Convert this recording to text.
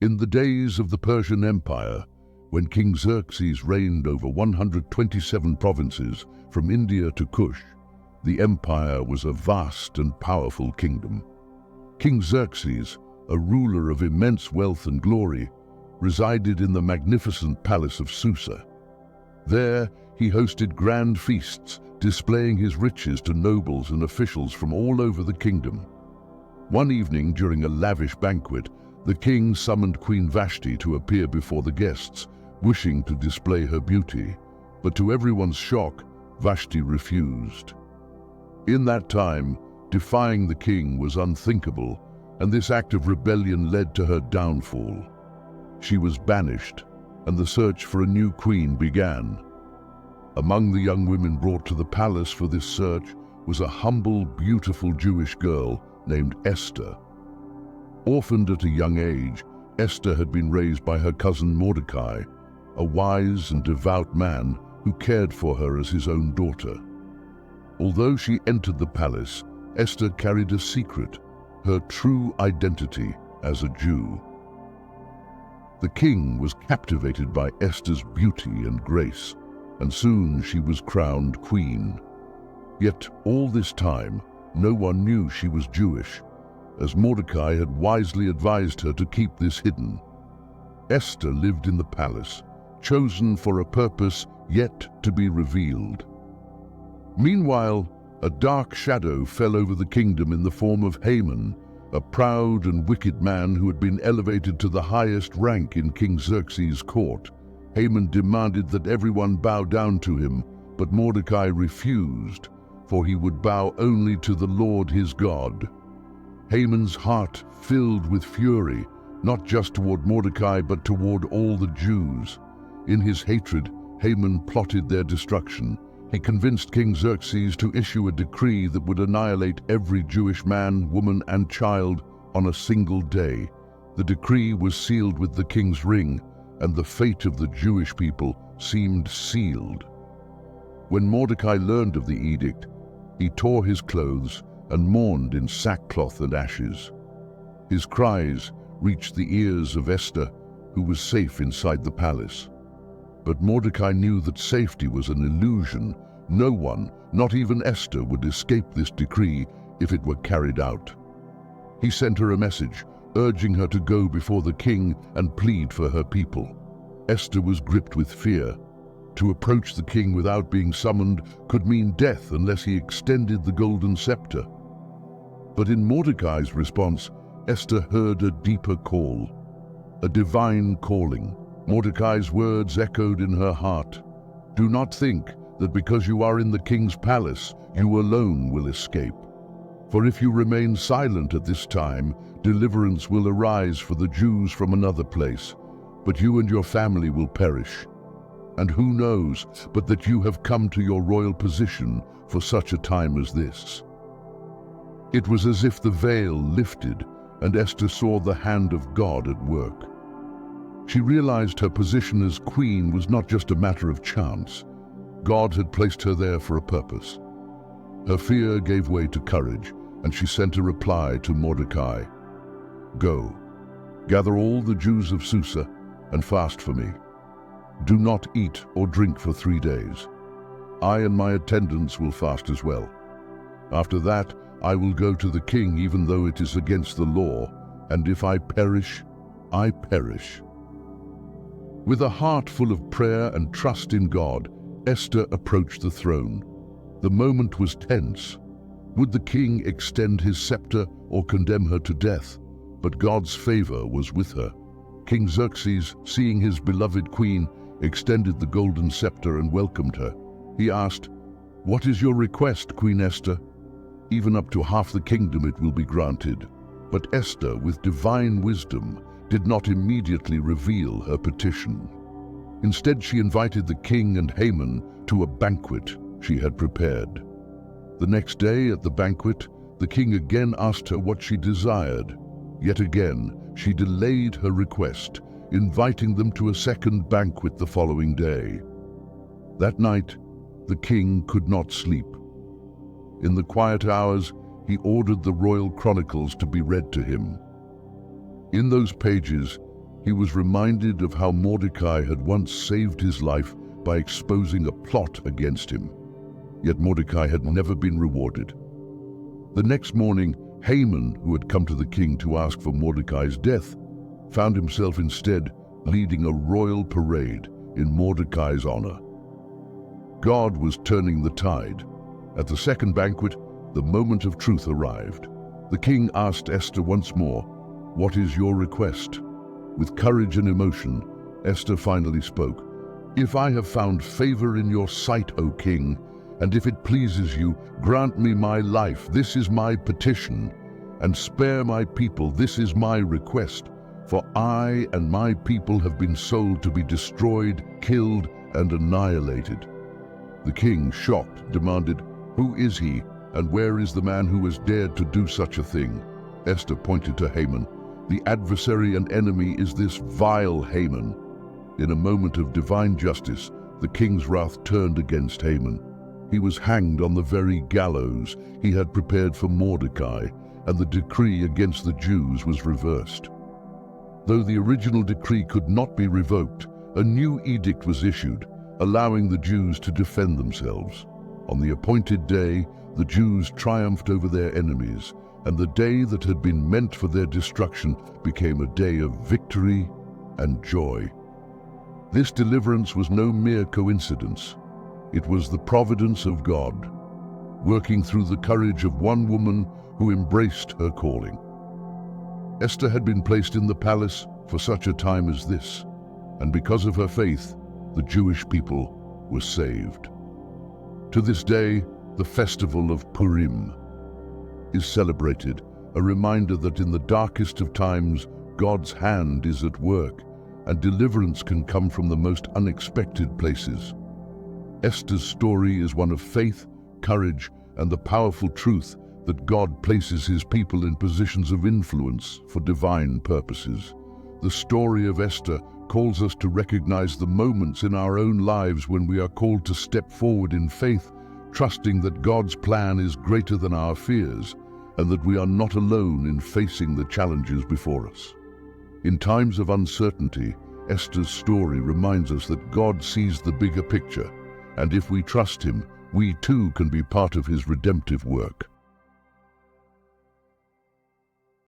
In the days of the Persian Empire, when King Xerxes reigned over 127 provinces from India to Kush, the empire was a vast and powerful kingdom. King Xerxes, a ruler of immense wealth and glory, resided in the magnificent palace of Susa. There, he hosted grand feasts, displaying his riches to nobles and officials from all over the kingdom. One evening, during a lavish banquet, the king summoned Queen Vashti to appear before the guests, wishing to display her beauty. But to everyone's shock, Vashti refused. In that time, defying the king was unthinkable, and this act of rebellion led to her downfall. She was banished, and the search for a new queen began. Among the young women brought to the palace for this search was a humble, beautiful Jewish girl named Esther. Orphaned at a young age, Esther had been raised by her cousin Mordecai, a wise and devout man who cared for her as his own daughter. Although she entered the palace, Esther carried a secret, her true identity as a Jew. The king was captivated by Esther's beauty and grace, and soon she was crowned queen. Yet all this time, no one knew she was Jewish, as Mordecai had wisely advised her to keep this hidden. Esther lived in the palace, chosen for a purpose yet to be revealed. Meanwhile, a dark shadow fell over the kingdom in the form of Haman, a proud and wicked man who had been elevated to the highest rank in King Xerxes' court. Haman demanded that everyone bow down to him, but Mordecai refused, for he would bow only to the Lord his God. Haman's heart filled with fury, not just toward Mordecai but toward all the Jews. In his hatred, Haman plotted their destruction. He convinced King Xerxes to issue a decree that would annihilate every Jewish man, woman, and child on a single day. The decree was sealed with the king's ring, and the fate of the Jewish people seemed sealed. When Mordecai learned of the edict, he tore his clothes and mourned in sackcloth and ashes. His cries reached the ears of Esther, who was safe inside the palace. But Mordecai knew that safety was an illusion. No one, not even Esther, would escape this decree if it were carried out. He sent her a message, urging her to go before the king and plead for her people. Esther was gripped with fear. To approach the king without being summoned could mean death unless he extended the golden scepter. But in Mordecai's response, Esther heard a deeper call, a divine calling. Mordecai's words echoed in her heart. Do not think that because you are in the king's palace, you alone will escape. For if you remain silent at this time, deliverance will arise for the Jews from another place, but you and your family will perish. And who knows but that you have come to your royal position for such a time as this? It was as if the veil lifted and Esther saw the hand of God at work. She realized her position as queen was not just a matter of chance. God had placed her there for a purpose. Her fear gave way to courage, and she sent a reply to Mordecai. Go, gather all the Jews of Susa and fast for me. Do not eat or drink for 3 days. I and my attendants will fast as well. After that, I will go to the king even though it is against the law, and if I perish, I perish. With a heart full of prayer and trust in God, Esther approached the throne. The moment was tense. Would the king extend his scepter or condemn her to death? But God's favor was with her. King Xerxes, seeing his beloved queen, extended the golden scepter and welcomed her. He asked, "What is your request, Queen Esther?" "Even up to half the kingdom it will be granted." But Esther, with divine wisdom, did not immediately reveal her petition. Instead, she invited the king and Haman to a banquet she had prepared. The next day at the banquet, the king again asked her what she desired. Yet again, she delayed her request, inviting them to a second banquet the following day. That night, the king could not sleep. In the quiet hours, he ordered the royal chronicles to be read to him. In those pages, he was reminded of how Mordecai had once saved his life by exposing a plot against him. Yet Mordecai had never been rewarded. The next morning, Haman, who had come to the king to ask for Mordecai's death, found himself instead leading a royal parade in Mordecai's honor. God was turning the tide. At the second banquet, the moment of truth arrived. The king asked Esther once more, "What is your request?" With courage and emotion, Esther finally spoke. "If I have found favor in your sight, O king, and if it pleases you, grant me my life, this is my petition, and spare my people, this is my request. For I and my people have been sold to be destroyed, killed, and annihilated." The king, shocked, demanded, "Who is he, and where is the man who has dared to do such a thing?" Esther pointed to Haman. "The adversary and enemy is this vile Haman." In a moment of divine justice, the king's wrath turned against Haman. He was hanged on the very gallows he had prepared for Mordecai, and the decree against the Jews was reversed. Though the original decree could not be revoked, a new edict was issued, allowing the Jews to defend themselves. On the appointed day, the Jews triumphed over their enemies, and the day that had been meant for their destruction became a day of victory and joy. This deliverance was no mere coincidence. It was the providence of God, working through the courage of one woman who embraced her calling. Esther had been placed in the palace for such a time as this, and because of her faith, the Jewish people were saved. To this day, the festival of Purim is celebrated, a reminder that in the darkest of times, God's hand is at work, and deliverance can come from the most unexpected places. Esther's story is one of faith, courage, and the powerful truth that God places his people in positions of influence for divine purposes. The story of Esther calls us to recognize the moments in our own lives when we are called to step forward in faith, trusting that God's plan is greater than our fears, and that we are not alone in facing the challenges before us. In times of uncertainty, Esther's story reminds us that God sees the bigger picture, and if we trust him, we too can be part of his redemptive work.